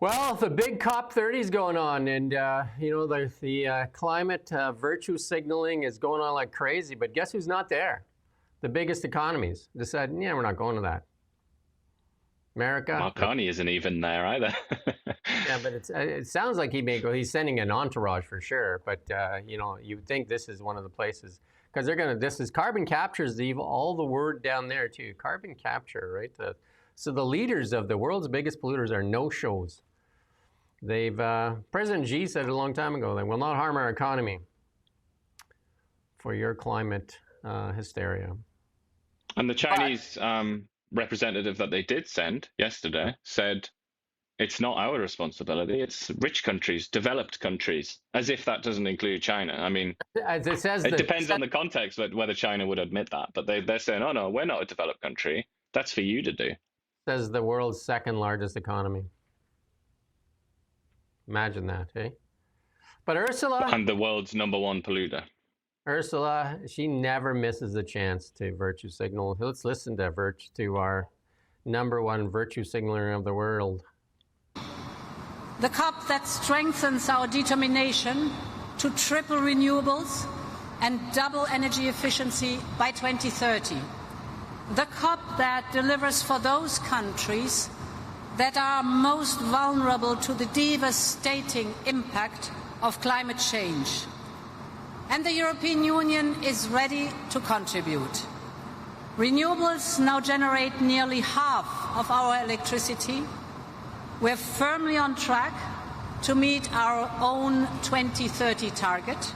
Well, the big COP30 is going on, and the climate virtue signaling is going on like crazy. But guess who's not there? The biggest economies decided, yeah, we're not going to that. America. Marconi isn't even there either. Yeah, but it sounds like he may go. He's sending an entourage for sure. But you would think this is one of the places because they're gonna. This is carbon capture is all the word down there too. Carbon capture, right? So the leaders of the world's biggest polluters are no-shows. They've President Xi said it a long time ago. They will not harm our economy for your climate hysteria. And the Chinese representative that they did send yesterday said it's not our responsibility. It's rich countries, developed countries, as if that doesn't include China. I mean, as it says, it depends on the context whether China would admit that. But they're saying, oh, no, we're not a developed country. That's for you to do. Says the world's second largest economy. Imagine that, eh? But Ursula... And the world's #1 polluter. Ursula, she never misses a chance to virtue signal. Let's listen to our #1 virtue signaler of the world. The COP that strengthens our determination to triple renewables and double energy efficiency by 2030. The COP that delivers for those countries that are most vulnerable to the devastating impact of climate change. And the European Union is ready to contribute. Renewables now generate nearly half of our electricity. We're firmly on track to meet our own 2030 target.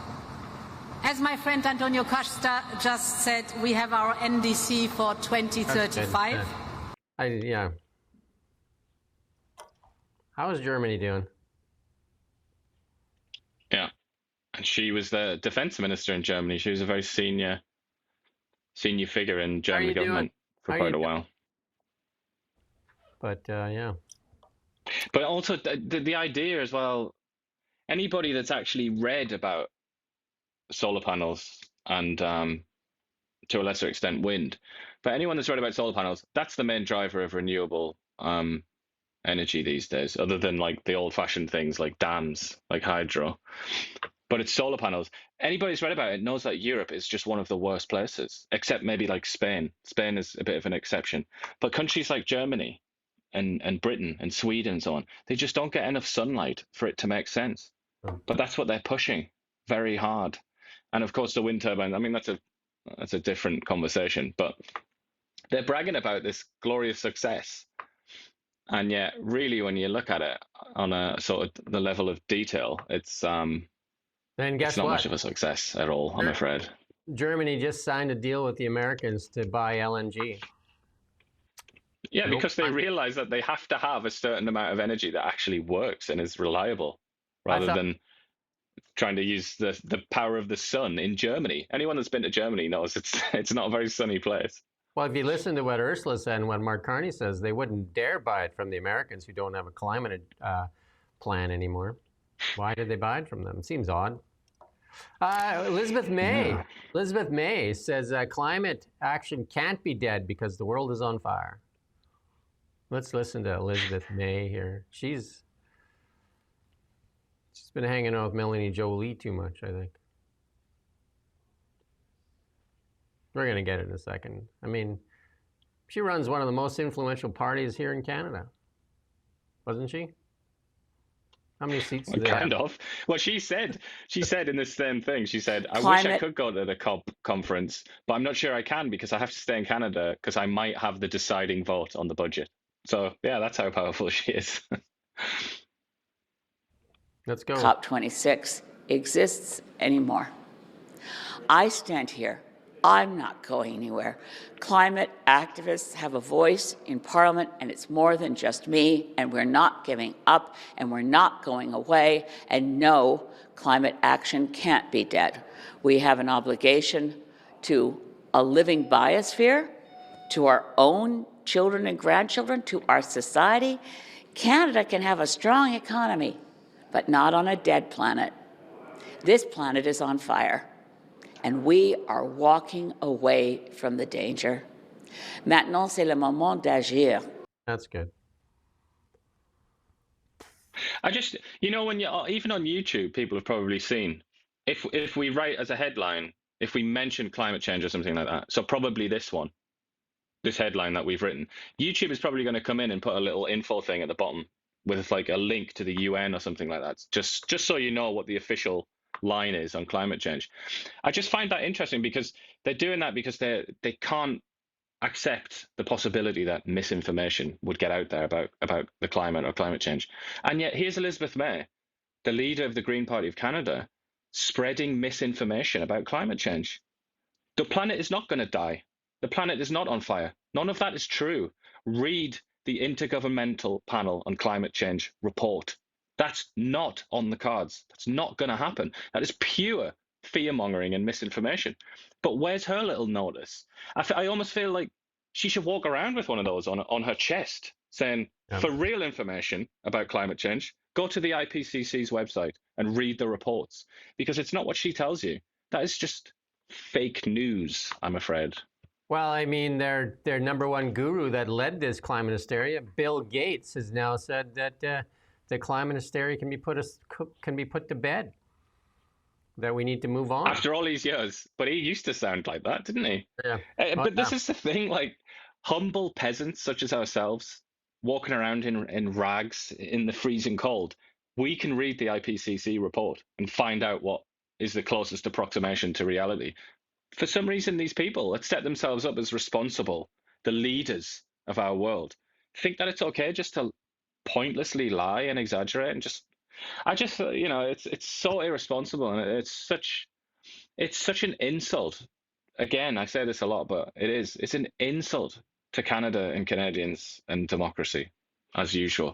As my friend Antonio Costa just said, we have our NDC for 2035. Yeah. How is Germany doing? Yeah. And she was the defense minister in Germany. She was a very senior figure in German government for quite a while. But yeah. But also the idea as well, anybody that's actually read about solar panels and to a lesser extent wind, but anyone that's read about solar panels, that's the main driver of renewable energy these days, other than like the old-fashioned things like dams, like hydro. But it's solar panels. Anybody who's read about it knows that Europe is just one of the worst places, except maybe like Spain. Spain is a bit of an exception. But countries like Germany and Britain and Sweden and so on, they just don't get enough sunlight for it to make sense. But that's what they're pushing very hard. And of course, the wind turbine, I mean, that's a different conversation. But they're bragging about this glorious success. And yet, really, when you look at it on a sort of the level of detail, it's guess not what? much of a success at all, I'm afraid. Germany just signed a deal with the Americans to buy LNG. Yeah, because they realize that they have to have a certain amount of energy that actually works and is reliable, rather than trying to use the power of the sun in Germany. Anyone that's been to Germany knows it's not a very sunny place. Well, if you listen to what Ursula said and what Mark Carney says, they wouldn't dare buy it from the Americans who don't have a climate plan anymore. Why did they buy it from them? It seems odd. Elizabeth May says climate action can't be dead because the world is on fire. Let's listen to Elizabeth May here. She's been hanging out with Melanie Jolie too much, I think. We're going to get it in a second. I mean, she runs one of the most influential parties here in Canada, wasn't she? How many seats do they have? Kind of. Well, she said in the same thing, she said, I wish I could go to the COP conference, but I'm not sure I can because I have to stay in Canada because I might have the deciding vote on the budget. So, yeah, that's how powerful she is. Let's go. COP26 exists anymore. I stand here. I'm not going anywhere. Climate activists have a voice in Parliament, and it's more than just me, and we're not giving up, and we're not going away, and no, climate action can't be dead. We have an obligation to a living biosphere, to our own children and grandchildren, to our society. Canada can have a strong economy, but not on a dead planet. This planet is on fire. And we are walking away from the danger. Maintenant, c'est le moment d'agir. That's good. I just, when you even on YouTube, people have probably seen if we write as a headline, if we mention climate change or something like that, so probably this headline that we've written, YouTube is probably going to come in and put a little info thing at the bottom with like a link to the UN or something like that, just so you know what the official line is on climate change. I just find that interesting because they're doing that because they can't accept the possibility that misinformation would get out there about the climate or climate change. And yet here's Elizabeth May, the leader of the Green Party of Canada, spreading misinformation about climate change. The planet is not going to die. The planet is not on fire. None of that is true. Read the Intergovernmental Panel on Climate Change report. That's not on the cards. That's not going to happen. That is pure fear-mongering and misinformation. But where's her little notice? I almost feel like she should walk around with one of those on her chest, saying, for real information about climate change, go to the IPCC's website and read the reports, because it's not what she tells you. That is just fake news, I'm afraid. Well, I mean, their number one guru that led this climate hysteria, Bill Gates, has now said that the climate hysteria can be put to bed. That we need to move on. After all these years, but he used to sound like that, didn't he? Yeah. But this is the thing, like humble peasants such as ourselves, walking around in rags in the freezing cold, we can read the IPCC report and find out what is the closest approximation to reality. For some reason, these people that set themselves up as responsible, the leaders of our world, think that it's okay just to pointlessly lie and exaggerate and it's so irresponsible, and it's such an insult. Again, I say this a lot, but it's an insult to Canada and Canadians and democracy, as usual.